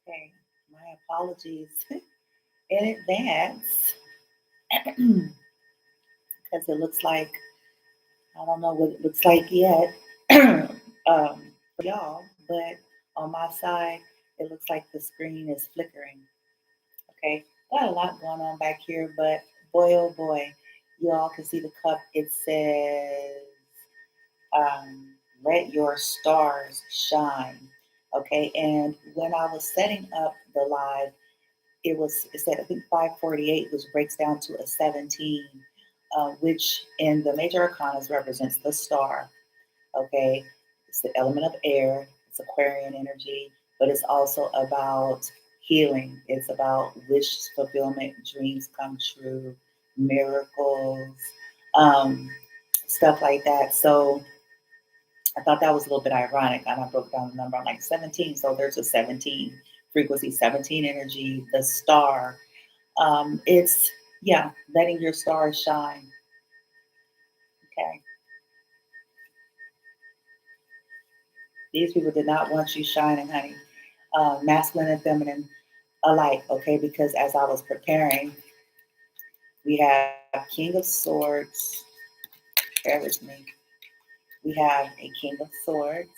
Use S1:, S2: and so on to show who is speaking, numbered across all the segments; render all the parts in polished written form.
S1: Okay, my apologies in advance because it looks like I don't know what it looks like yet for y'all, but on my side, it looks like the screen is flickering. Okay, got a lot going on back here, but boy, oh boy, you all can see the cup. It says, let your stars shine. Okay, and when I was setting up the live, it said I think 548, which breaks down to a 17, which in the major arcanas represents the star. Okay, it's the element of air. It's Aquarian energy, but it's also about healing. It's about wish fulfillment, dreams come true, miracles, um, stuff like that. So I thought that was a little bit ironic, and I broke down the number on like 17. So there's a 17 frequency, 17 energy, the star. It's yeah, letting your stars shine. Okay, these people did not want you shining, honey. Masculine and feminine alike. Okay, because as I was preparing, we have King of Swords. Bear with me. We have a King of Swords,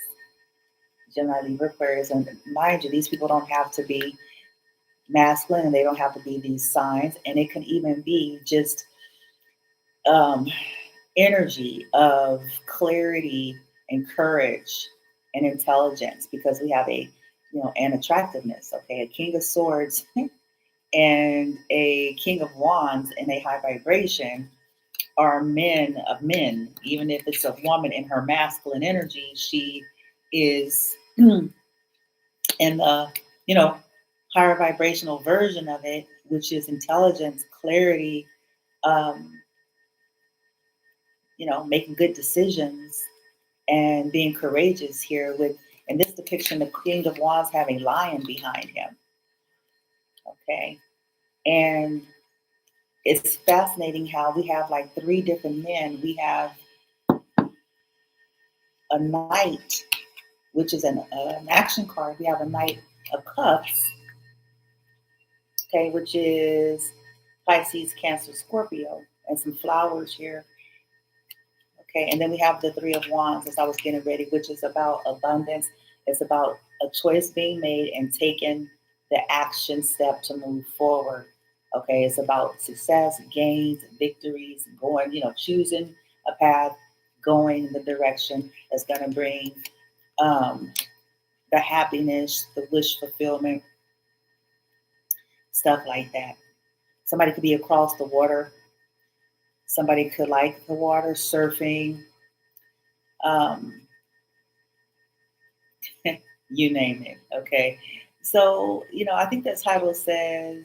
S1: Gemini, Libra, Aquarius, and mind you, these people don't have to be masculine and they don't have to be these signs, and it can even be just um, energy of clarity and courage and intelligence because we have a and attractiveness. Okay, a King of Swords and a King of Wands in a high vibration are men of men. Even if it's a woman in her masculine energy, she is in the higher vibrational version of it, which is intelligence, clarity, um, making good decisions and being courageous here with in this depiction the King of Wands having lion behind him. Okay. And it's fascinating how we have like three different men. We have a knight, which is an action card. We have a knight of cups, okay, which is Pisces, Cancer, Scorpio, and some flowers here. Okay, and then we have the Three of Wands as I was getting ready, which is about abundance. It's about a choice being made and taking the action step to move forward. Okay, it's about success, gains, victories, going, choosing a path, going the direction that's going to bring um, the happiness, the wish fulfillment, stuff like that. Somebody could be across the water. Somebody could like the water, surfing, um, you name it. Okay. So, I think that title says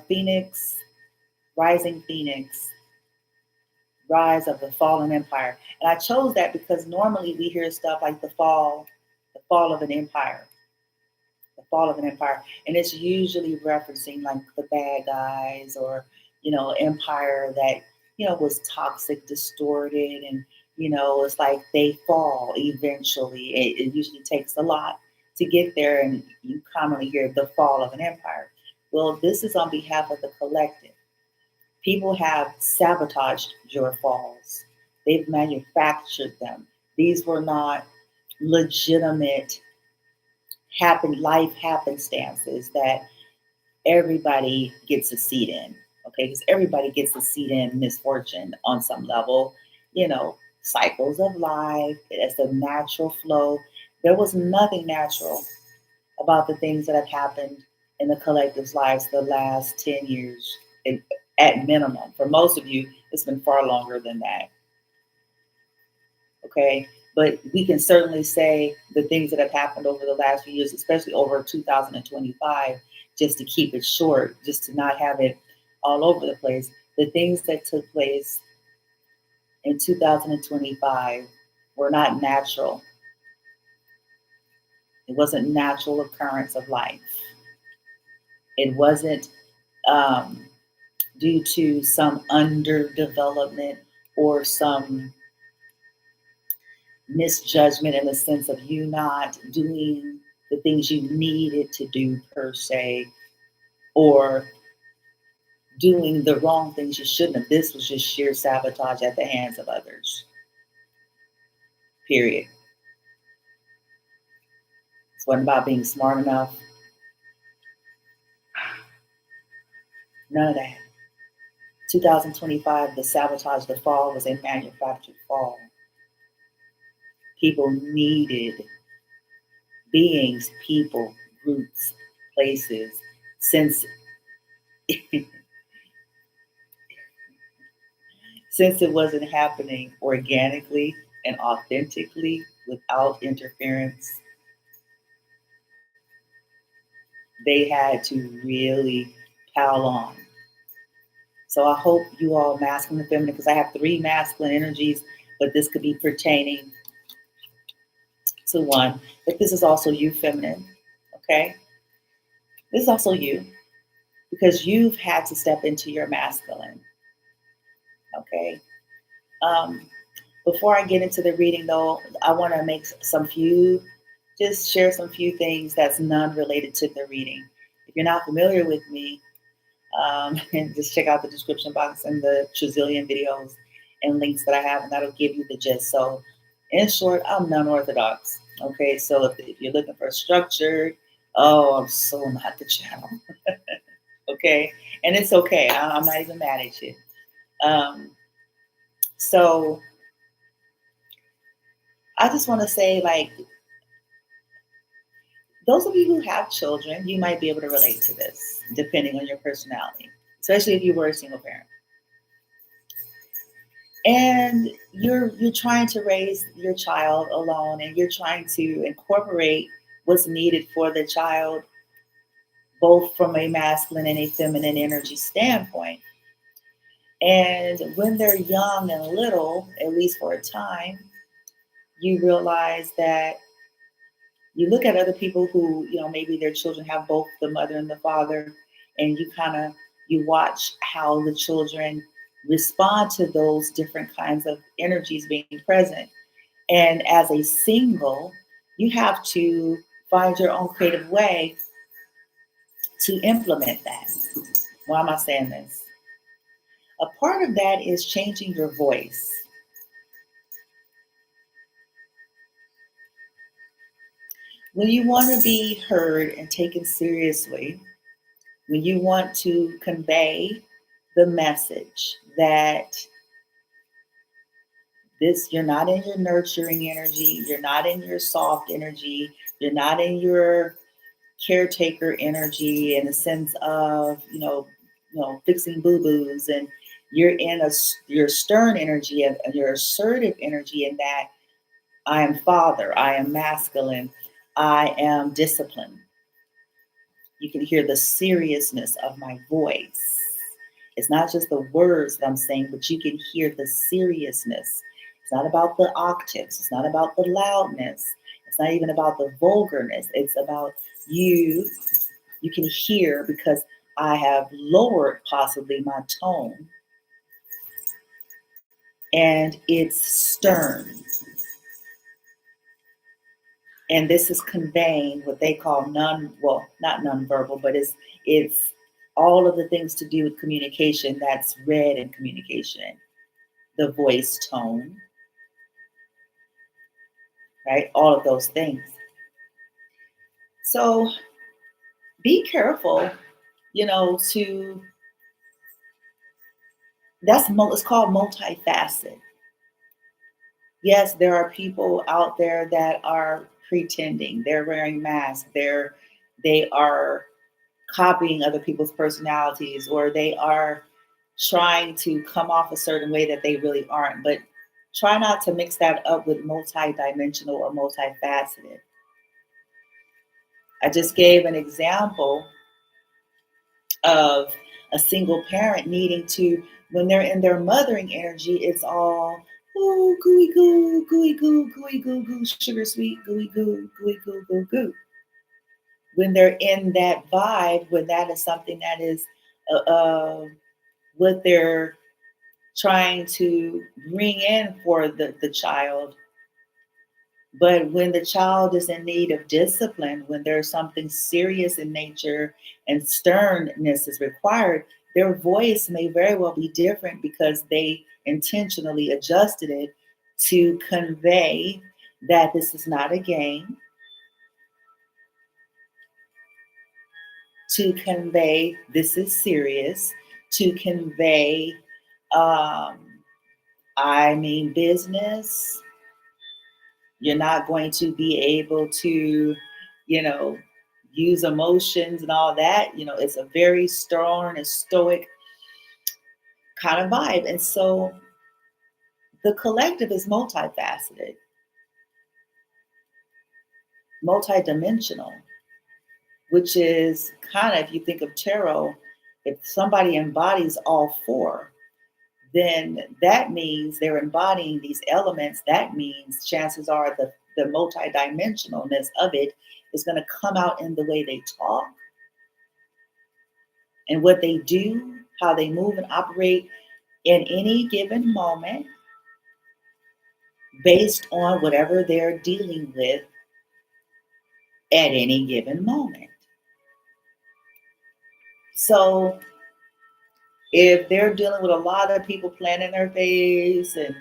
S1: Phoenix, Rising Phoenix, Rise of the Fallen Empire. And I chose that because normally we hear stuff like the fall of an empire, the fall of an empire. And it's usually referencing like the bad guys or, empire that, was toxic, distorted, and, it's like they fall eventually. It usually takes a lot to get there, and you commonly hear the fall of an empire. Well, this is on behalf of the collective. People have sabotaged your falls. They've manufactured them. These were not legitimate life happenstances that everybody gets a seat in. Okay, because everybody gets a seat in misfortune on some level. Cycles of life. It's a natural flow. There was nothing natural about the things that have happened in the collective's lives the last 10 years, at minimum. For most of you, it's been far longer than that. Okay. But we can certainly say the things that have happened over the last few years, especially over 2025, just to keep it short, just to not have it all over the place. The things that took place in 2025 were not natural. It wasn't natural occurrence of life. It wasn't um, due to some underdevelopment or some misjudgment in the sense of you not doing the things you needed to do per se, or doing the wrong things you shouldn't have. This was just sheer sabotage at the hands of others. Period. It wasn't about being smart enough. None of that. 2025, the sabotage, the fall was a manufactured fall. People needed beings, people, groups, places, since since it wasn't happening organically and authentically without interference, they had to really pile on. So I hope you all masculine and feminine, because I have three masculine energies, but this could be pertaining to one. But this is also you, feminine. Okay? This is also you, because you've had to step into your masculine. Okay? Um, Before I get into the reading, though, I want to just share some few things that's non-related to the reading. If you're not familiar with me, and just check out the description box and the trillion videos and links that I have, and that'll give you the gist. So, in short, I'm non-orthodox. Okay, so if you're looking for structured, oh, I'm so not the channel. Okay, and it's okay. I'm not even mad at you. Um, so I just want to say, like, those of you who have children, you might be able to relate to this, depending on your personality, especially if you were a single parent. And you're trying to raise your child alone, and you're trying to incorporate what's needed for the child, both from a masculine and a feminine energy standpoint. And when they're young and little, at least for a time, you realize that you look at other people who, maybe their children have both the mother and the father, and you watch how the children respond to those different kinds of energies being present. And as a single, you have to find your own creative way to implement that. Why am I saying this? A part of that is changing your voice. When you want to be heard and taken seriously, when you want to convey the message that you're not in your nurturing energy, you're not in your soft energy, you're not in your caretaker energy in the sense of fixing boo-boos, and you're in your stern energy and your assertive energy, in that I am father, I am masculine, I am disciplined. You can hear the seriousness of my voice. It's not just the words that I'm saying, but you can hear the seriousness. It's not about the octaves. It's not about the loudness. It's not even about the vulgarness. It's about you. You can hear, because I have lowered possibly my tone, and it's stern. And this is conveying what they call not nonverbal, but it's all of the things to do with communication that's read in communication. The voice tone, right? All of those things. So be careful, to it's called multifaceted. Yes, there are people out there that are pretending. They're wearing masks. They are copying other people's personalities, or they are trying to come off a certain way that they really aren't. But try not to mix that up with multidimensional or multifaceted. I just gave an example of a single parent needing to, when they're in their mothering energy, it's all, oh, gooey goo, gooey goo, gooey goo, goo, sugar sweet, gooey goo, gooey goo, goo, goo. When they're in that vibe, when that is something that is what they're trying to bring in for the child, But when the child is in need of discipline, when there's something serious in nature and sternness is required, their voice may very well be different because they intentionally adjusted it to convey that this is not a game, to convey this is serious, to convey, um, I mean business. You're not going to be able to, you know, use emotions and all that. It's a very stern and stoic kind of vibe. And so the collective is multifaceted, multidimensional, which is kind of, if you think of tarot, if somebody embodies all four, then that means they're embodying these elements. That means chances are the multidimensionalness of it is going to come out in the way they talk and what they do, how they move and operate in any given moment based on whatever they're dealing with at any given moment. So if they're dealing with a lot of people playing in their face and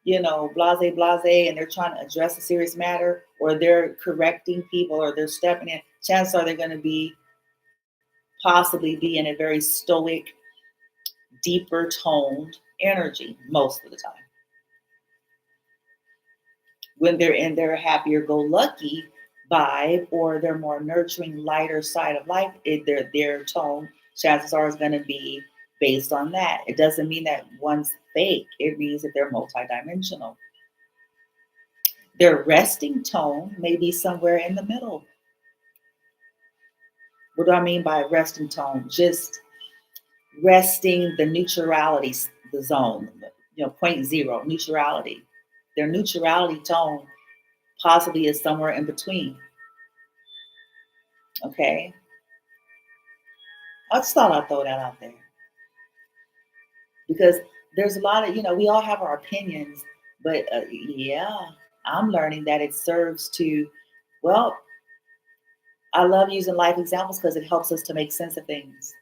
S1: blase blase, and they're trying to address a serious matter, or they're correcting people, or they're stepping in, chances are they're going to be possibly be in a very stoic, deeper toned energy most of the time. When they're in their happier go lucky vibe, or their more nurturing, lighter side of life, their tone, chances are, is going to be based on that. It doesn't mean that one's fake. It means that they're multidimensional. Their resting tone may be somewhere in the middle. What do I mean by resting tone? Just resting the neutrality, the zone, point zero, neutrality. Their neutrality tone possibly is somewhere in between. Okay. I just thought I'd throw that out there because there's a lot of, we all have our opinions, but yeah, I'm learning that it serves to, well, I love using life examples because it helps us to make sense of things.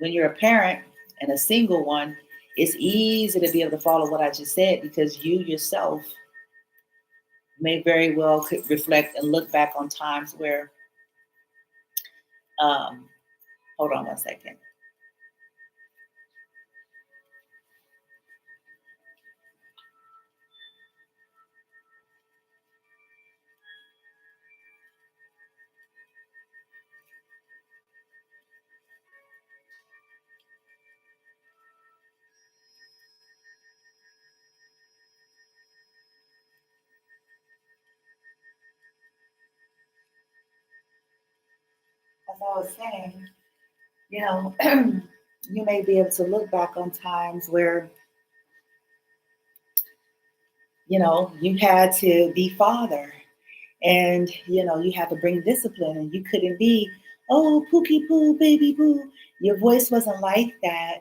S1: When you're a parent and a single one, it's easy to be able to follow what I just said because you yourself may very well could reflect and look back on times where, um, hold on one second. As I was saying, you know, you may be able to look back on times where, you had to be father and, you had to bring discipline and you couldn't be, oh, pookie poo, baby boo. Your voice wasn't like that.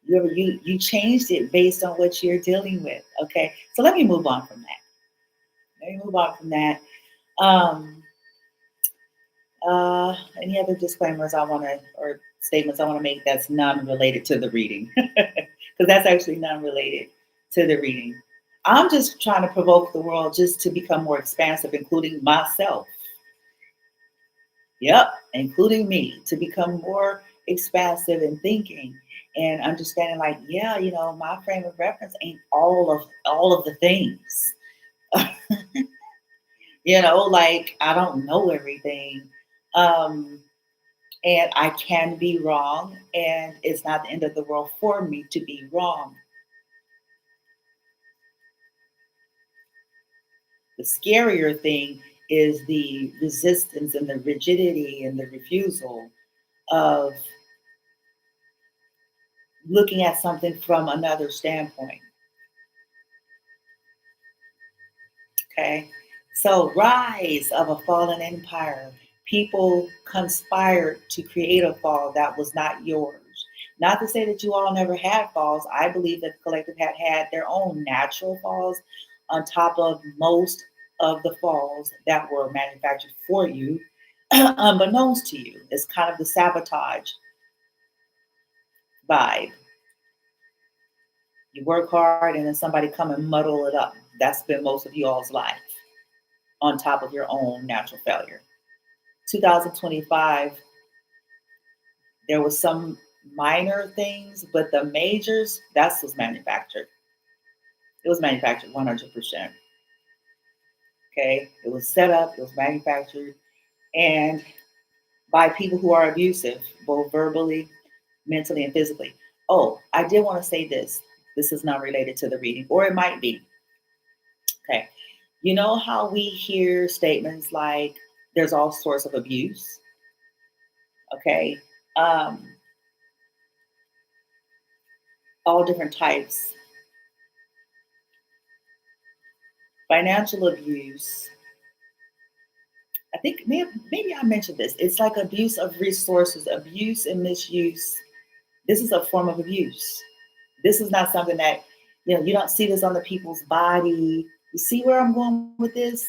S1: You changed it based on what you're dealing with. Okay. So let me move on from that. Let me move on from that. Um, any other disclaimers I want to, or statements I want to make that's non-related to the reading? Because that's actually non-related to the reading. I'm just trying to provoke the world just to become more expansive, including myself. Yep, including me, to become more expansive in thinking and understanding. Like, yeah, my frame of reference ain't all of the things. Like I don't know everything. Um, and I can be wrong, and it's not the end of the world for me to be wrong. The scarier thing is the resistance and the rigidity and the refusal of looking at something from another standpoint. Okay. So, rise of a fallen empire. People conspired to create a fall that was not yours. Not to say that you all never had falls. I believe that the collective had their own natural falls on top of most of the falls that were manufactured for you, unbeknownst to you. It's kind of the sabotage vibe. You work hard and then somebody come and muddle it up. That's been most of you all's life on top of your own natural failure. 2025, there was some minor things, but the majors, that's was manufactured. It was manufactured 100%. Okay, it was set up, it was manufactured, and by people who are abusive, both verbally, mentally, and physically. Oh, I did want to say this. This is not related to the reading, or it might be. Okay, you know how we hear statements like there's all sorts of abuse? Okay, um, all different types. Financial abuse. I think maybe I mentioned this. It's like abuse of resources, abuse and misuse. This is a form of abuse. This is not something that, you don't see this on the people's body. You see where I'm going with this?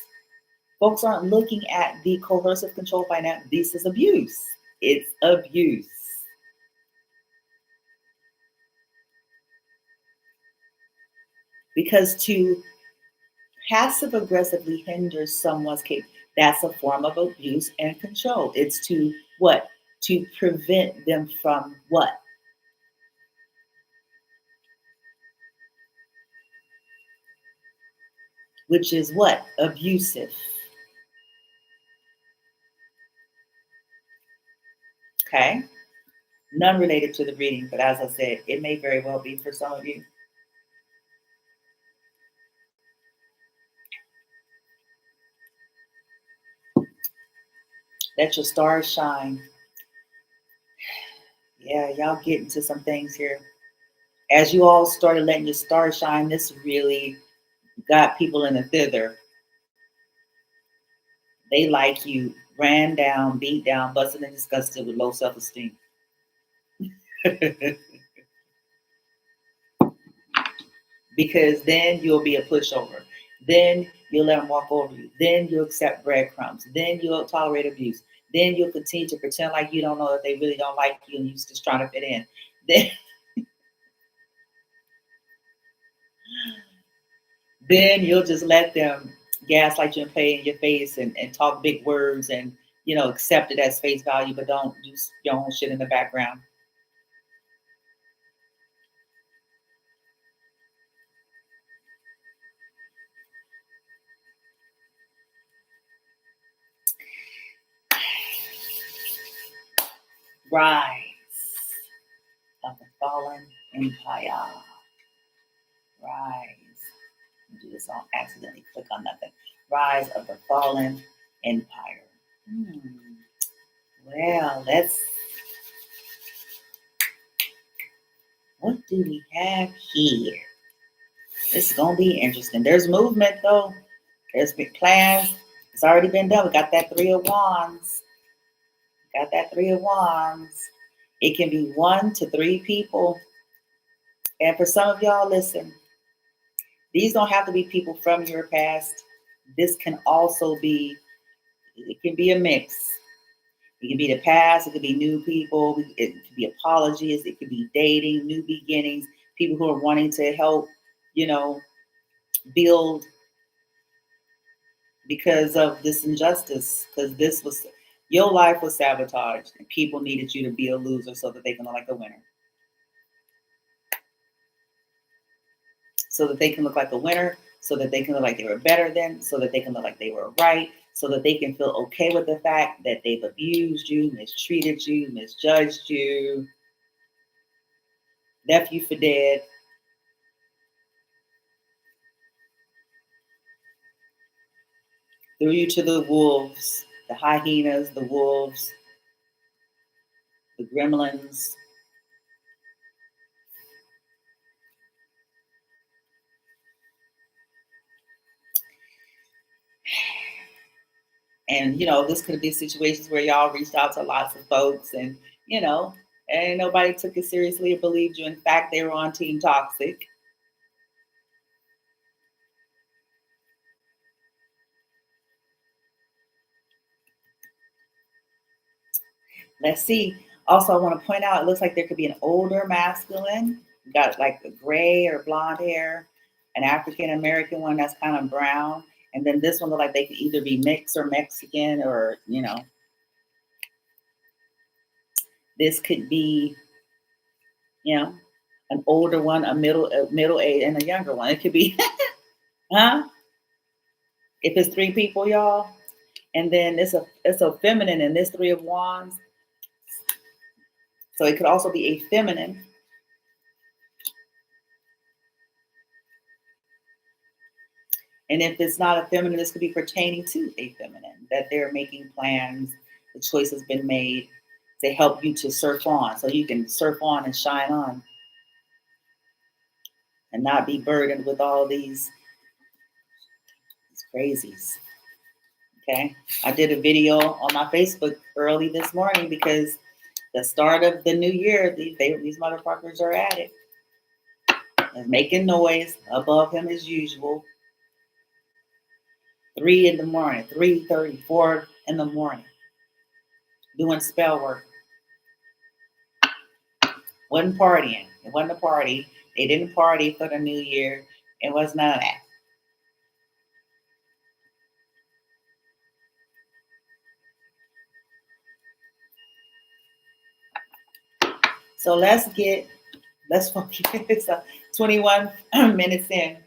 S1: Folks aren't looking at the coercive control finance. This is abuse. It's abuse. Because to passive aggressively hinder someone's case, that's a form of abuse and control. It's to what? To prevent them from what? Which is what? Abusive. Okay? None related to the reading, but as I said, it may very well be for some of you. Let your stars shine. Yeah, y'all get into some things here. As you all started letting your stars shine, this really got people in a thither. They like you, ran down, beat down, busted and disgusted with low self esteem. Because then you'll be a pushover. Then you'll let them walk over you. Then you'll accept breadcrumbs. Then you'll tolerate abuse. Then you'll continue to pretend like you don't know that they really don't like you and you're just trying to fit in. Then, then you'll just let them gaslight you and play in your face and talk big words and accept it as face value, but don't do your own shit in the background. Rise of the fallen empire. Rise. Do this on accidentally click on nothing. Rise of the fallen empire. Well, what do we have here? This is gonna be interesting. There's movement though. There's been plans. It's already been done. We got that 3 of Wands. Got that 3 of Wands. It can be 1 to 3 people. And for some of y'all, listen, these don't have to be people from your past. This can also be, it can be a mix. It could be the past, it could be new people, it could be apologies, it could be dating, new beginnings, people who are wanting to help, you know, build because of this injustice, because this was your life was sabotaged and people needed you to be a loser so that they can look like a winner. So that they can look like a winner, so that they can look like they were better than, so that they can look like they were right, so that they can feel okay with the fact that they've abused you, mistreated you, misjudged you, left you for dead. Threw you to the wolves, the hyenas, the wolves, the gremlins. And, this could be situations where y'all reached out to lots of folks and, And nobody took it seriously or believed you. In fact, they were on Team Toxic. Let's see. Also, I want to point out, it looks like there could be an older masculine, got like a gray or blonde hair, an African American one that's kind of brown, and then this one look like they could either be mixed or Mexican, or this could be, you know, an older one, a middle age, and a younger one. It could be, huh? If it's three people, y'all, and then it's a feminine in this three of wands, so it could also be a feminine. And if it's not a feminine, this could be pertaining to a feminine, that they're making plans, the choice has been made to help you to surf on, so you can surf on and shine on and not be burdened with all these crazies. Okay. I did a video on my Facebook early this morning because the start of the new year, these motherfuckers are at it. And making noise above him as usual. 3 in the morning, 3:30, 4 in the morning, doing spell work. Wasn't partying. It wasn't a party. They didn't party for the new year. It was none of that. So let's focus. 21 minutes in.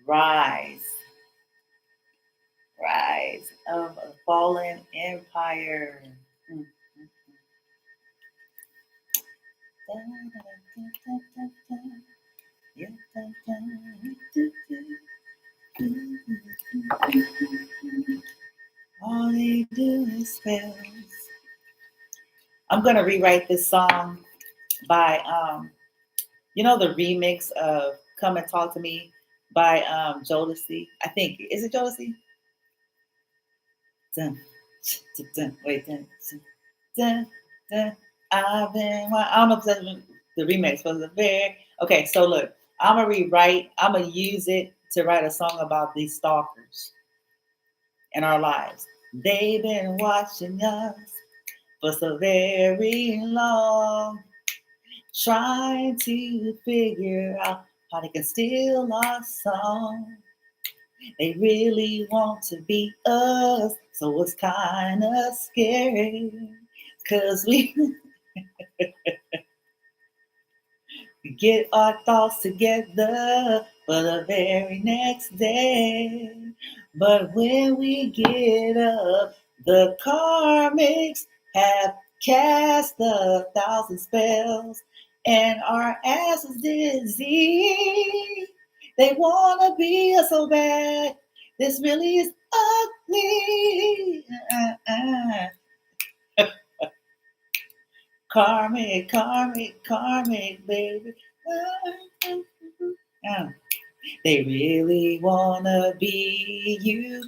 S1: Rise. Rise of a fallen empire. All they do is spells. I'm gonna rewrite this song by the remix of "Come and Talk to Me" by Jodeci. I think, is it Jodeci? Dun, dun, dun, wait, dun, dun, dun. I don't know if that's the remix was it very okay. So look, I'm gonna use it to write a song about these stalkers in our lives. They've been watching us for so very long, trying to figure out how they can steal our song. They really want to be us, so it's kind of scary, cause we get our thoughts together for the very next day. But when we get up, the karmics have cast 1,000 spells, and our asses dizzy. They wanna be us so bad. This really is ugly. Karmic, karmic, karmic, baby. They really wanna be you.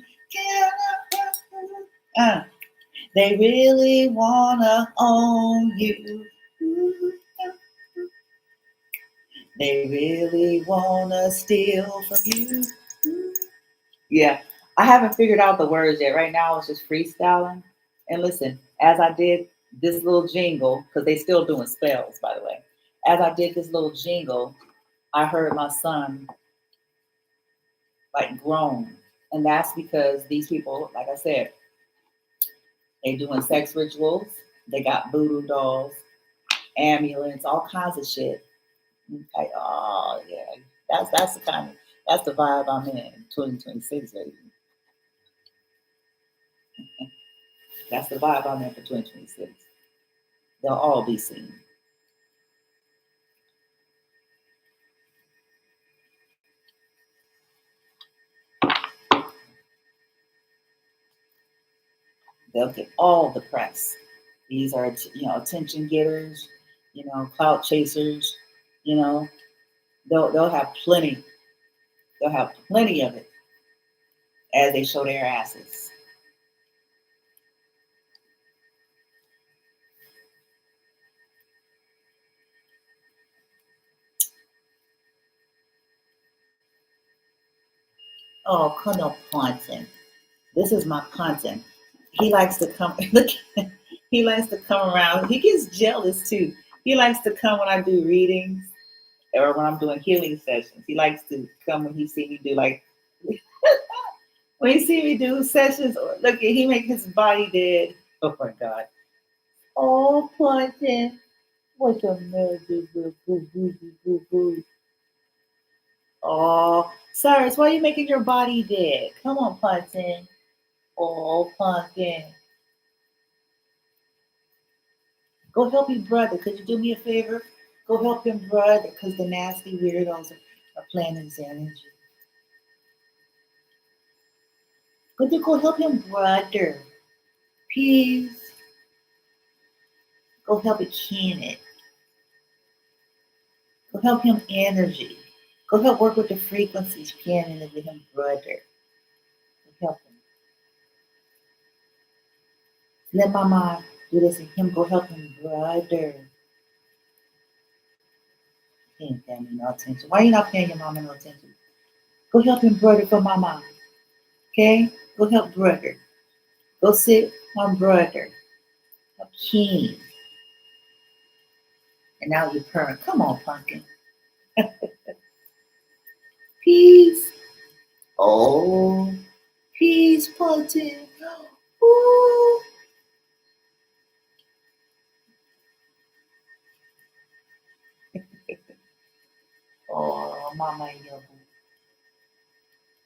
S1: They really wanna own you. They really wanna steal from you. Yeah, I haven't figured out the words yet. Right now, it's just freestyling. And listen, as I did this little jingle, because they still doing spells, by the way. As I did this little jingle, I heard my son like groan, and that's because these people, like I said, they doing sex rituals. They got voodoo dolls, amulets, all kinds of shit. Like, oh yeah, that's the vibe I'm in 2026, baby. That's the vibe I'm in for 2026. They'll all be seen. They'll get all the press. These are, attention getters, clout chasers. You know, they'll have plenty. They'll have plenty of it as they show their asses. Oh, come on, Ponton. This is my Ponton. He likes to come. Look, he likes to come around. He gets jealous too. He likes to come when I do readings or when I'm doing healing sessions. He likes to come when he see me do like when he see me do sessions. Look, he make his body dead. Oh my God. Oh, Ponton. What a magic. Oh, Cyrus, why are you making your body dead? Come on, Ponton. Oh, Pumpkin. Go help your brother. Could you do me a favor? Go help your brother because the nasty weirdos are playing his energy. Go help him, brother. Please. Go help it Kenneth. Go help him energy. Go help work with the frequencies, Kenneth, with him, brother. Go help him. Let Mama do this and him go help him, brother. He ain't paying me no attention. Why you not paying your mama no attention? Go help him, brother, for Mama. Okay? Go help brother. Go sit on brother. A king. And now you're purring. Come on, pumpkin. Peace. Oh, peace, pumpkin. Ooh. Oh, mama, yo.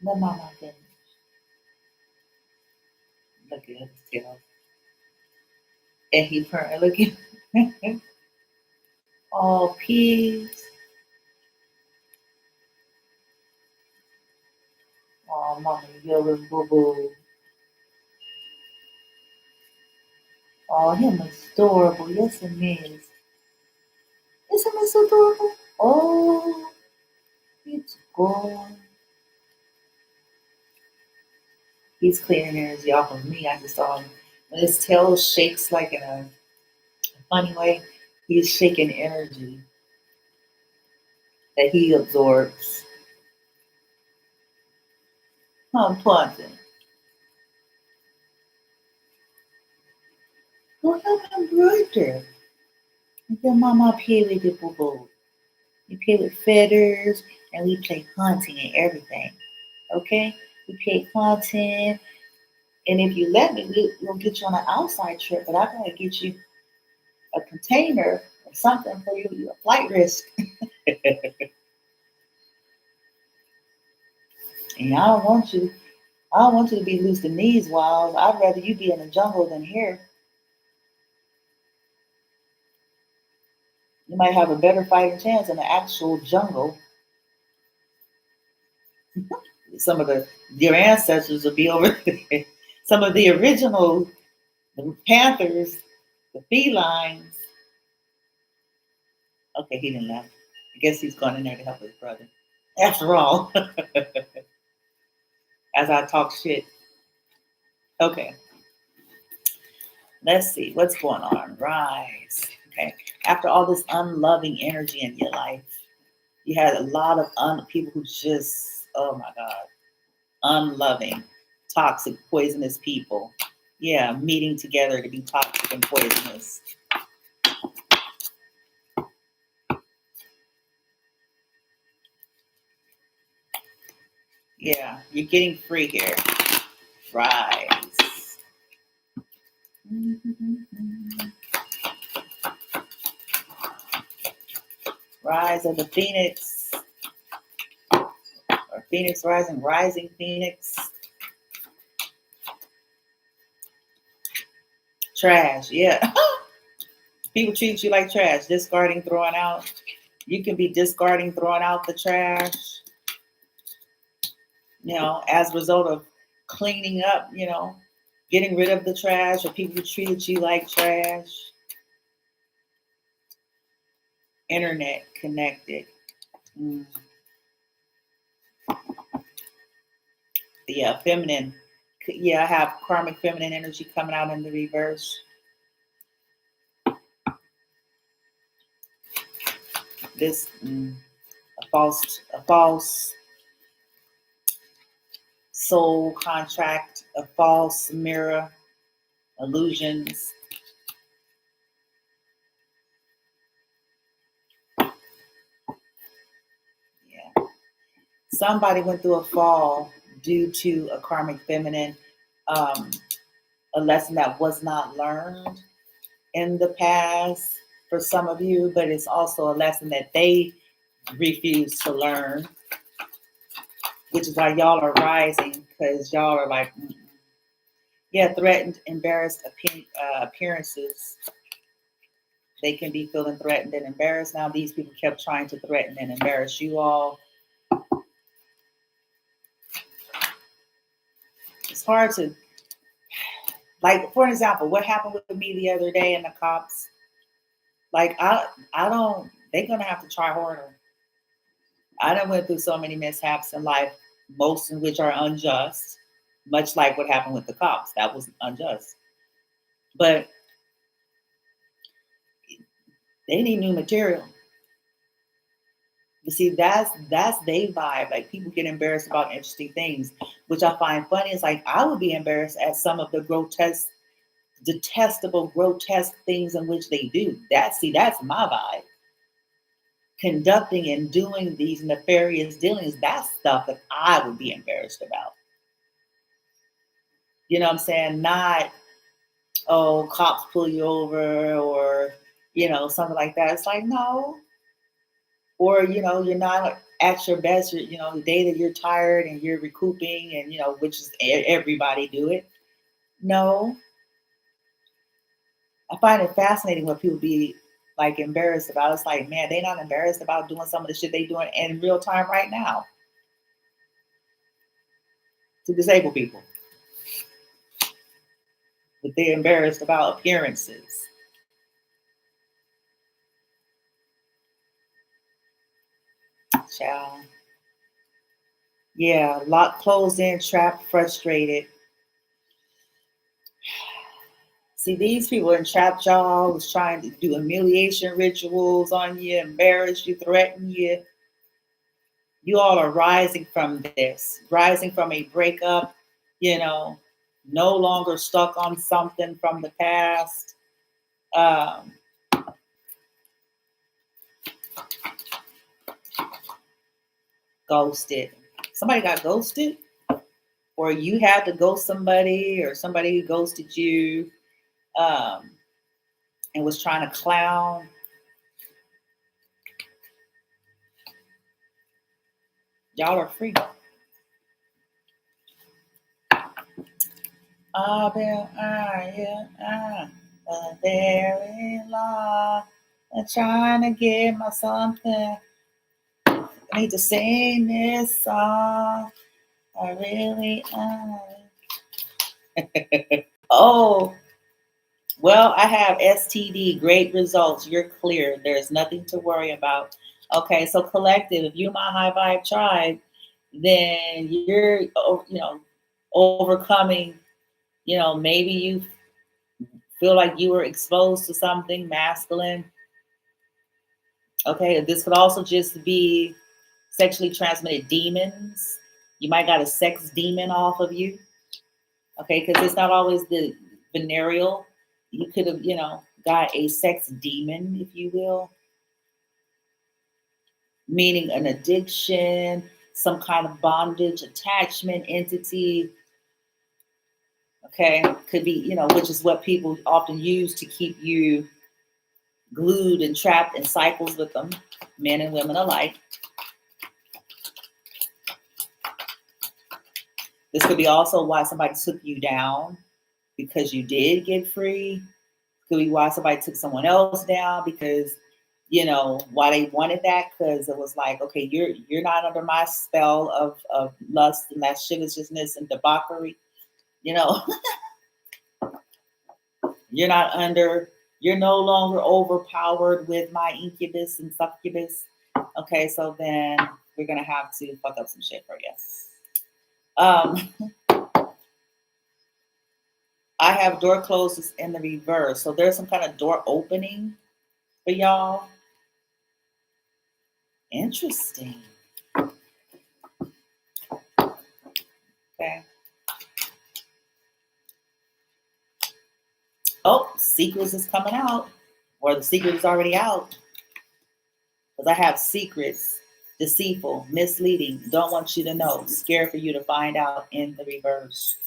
S1: No, mama, finish. Look at his tail. And he purring. Look at oh, peace. Oh, mama, yo, boo boo. Oh, him is adorable. Yes, it is. Isn't it so adorable? Oh, it's gone. He's clearing energy off of me. I just saw him. When his tail shakes like in a funny way, he's shaking energy that he absorbs. I'm plotting. Go help him brother. Your mama play with the boo boo. We play with feathers and we play hunting and everything. Okay? We play hunting. And if you let me, we'll get you on an outside trip, but I gotta get you a container or something for you, a flight risk. And I don't want you to be loose in these wilds. I'd rather you be in the jungle than here. You might have a better fighting chance in the actual jungle. Some of your ancestors will be over there. Some of the original the panthers, the felines. Okay, he didn't laugh. I guess he's gone in there to help his brother. After all, as I talk shit. Okay, let's see what's going on. Rise. Okay, after all this unloving energy in your life, you had a lot of people who just, oh my God, unloving, toxic, poisonous people. Yeah, meeting together to be toxic and poisonous. Yeah, you're getting free here. Rise. Rise of the Phoenix. Or Phoenix rising, rising Phoenix. Trash, yeah. People treat you like trash, discarding, throwing out. You can be discarding, throwing out the trash, as a result of cleaning up, getting rid of the trash or people who treated you like trash. Internet connected. Yeah, feminine. Yeah, I have karmic feminine energy coming out in the reverse. This a false soul contract, a false mirror, illusions. Yeah. Somebody went through a fall due to a karmic feminine, um, a lesson that was not learned in the past for some of you, but it's also a lesson that they refuse to learn, which is why y'all are rising, because y'all are like, yeah, threatened, embarrassed appearances. They can be feeling threatened and embarrassed. Now, these people kept trying to threaten and embarrass you all. It's hard to, like, for example, what happened with me the other day and the cops? Like, I don't, they're going to have to try harder. I done went through so many mishaps in life, most of which are unjust, much like what happened with the cops. That was unjust. But they need new material. You see, that's they vibe. Like, people get embarrassed about interesting things, which I find funny. It's like I would be embarrassed at some of the grotesque, detestable, grotesque things in which they do. That's my vibe. Conducting and doing these nefarious dealings, that's stuff that I would be embarrassed about. You know what I'm saying? Not, oh, cops pull you over, or, something like that. It's like, no. Or, you're not at your best, the day that you're tired and you're recouping, and, which is everybody do it. No. I find it fascinating what people be like embarrassed about. It's like, man, they're not embarrassed about doing some of the shit they doing in real time right now to disabled people. But they're embarrassed about appearances. Child. Yeah, locked, closed in, trapped, frustrated. See, these people entrapped y'all, was trying to do humiliation rituals on you, embarrass you, threaten you. You all are rising from this, rising from a breakup, no longer stuck on something from the past. Um, Ghosted. Somebody got ghosted, or you had to ghost somebody, or somebody ghosted you, um, and was trying to clown. Y'all are free. I've been a very long and trying to get my something. I need to sing this song. I really am. Oh, well, I have STD. Great results. You're clear. There's nothing to worry about. Okay, so collective, if you're my high vibe tribe, then you're, overcoming, maybe you feel like you were exposed to something masculine. Okay, this could also just be sexually transmitted demons. You might got a sex demon off of you. Okay, because it's not always the venereal. You could have, got a sex demon, if you will, meaning an addiction, some kind of bondage, attachment, entity. Okay, could be, which is what people often use to keep you glued and trapped in cycles with them, men and women alike. This could be also why somebody took you down because you did get free. Could be why somebody took someone else down because, why they wanted that, because it was like, okay, you're not under my spell of lust and lasciviousness and debauchery. You're no longer overpowered with my incubus and succubus. Okay, so then we're gonna have to fuck up some shit for you. I have door closes in the reverse. So there's some kind of door opening for y'all. Interesting. Okay. Oh, secrets is coming out, or the secret is already out. Because I have secrets, deceitful, misleading, don't want you to know, scared for you to find out in the reverse.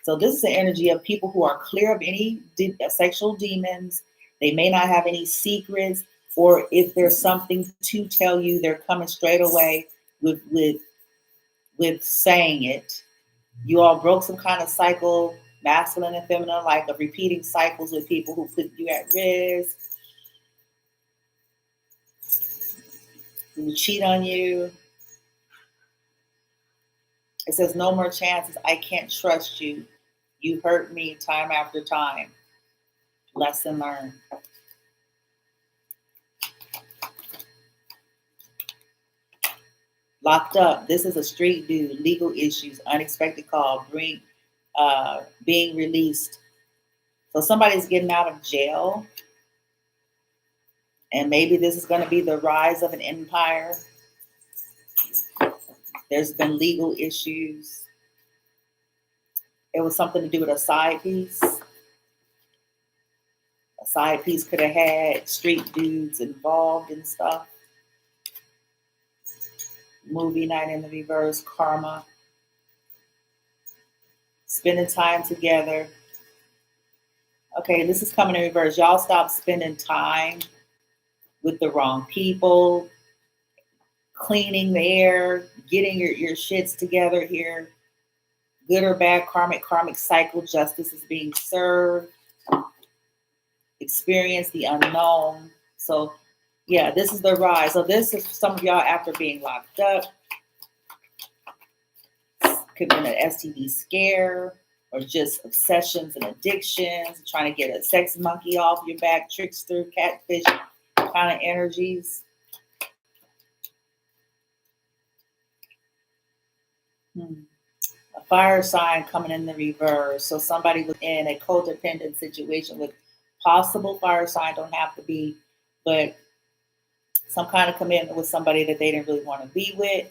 S1: So this is the energy of people who are clear of any sexual demons. They may not have any secrets, or if there's something to tell you, they're coming straight away with saying it. You all broke some kind of cycle, masculine and feminine, like of repeating cycles with people who put you at risk, who cheat on you. It says, no more chances. I can't trust you. You hurt me time after time. Lesson learned. Locked up. This is a street dude. Legal issues. Unexpected call. Being released. So somebody's getting out of jail. And maybe this is going to be the rise of an empire. There's been legal issues. It was something to do with a side piece. A side piece could have had street dudes involved and stuff. Movie night in the reverse, karma. Spending time together. Okay, this is coming in reverse. Y'all stop spending time with the wrong people, cleaning the air, getting your shits together here. Good or bad, karmic cycle, justice is being served. Experience the unknown. So yeah, this is the rise. So this is some of y'all after being locked up. Could have been an STD scare, or just obsessions and addictions, trying to get a sex monkey off your back, trickster, catfish kind of energies. A fire sign coming in the reverse. So somebody was in a codependent situation with possible fire sign, don't have to be, but some kind of commitment with somebody that they didn't really want to be with.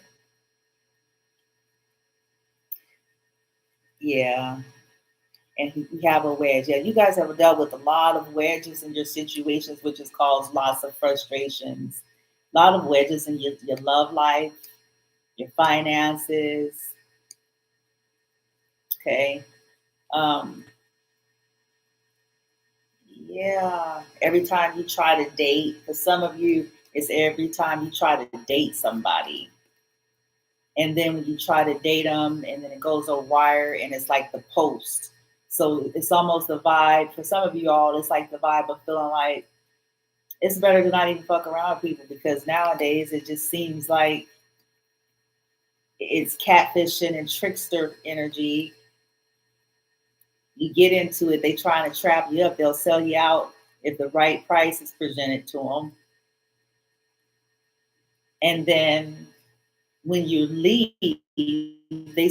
S1: Yeah. And we have a wedge. Yeah, you guys have dealt with a lot of wedges in your situations, which has caused lots of frustrations. A lot of wedges in your love life, your finances. Okay. Um, yeah. Every time you try to date, for some of you, it's every time you try to date somebody. And then when you try to date them, and then it goes a wire, and it's like the post. So it's almost the vibe. For some of you all, it's like the vibe of feeling like it's better to not even fuck around with people, because nowadays it just seems like it's catfishing and trickster energy. You get into it, they trying to trap you up. They'll sell you out if the right price is presented to them. And then when you leave, they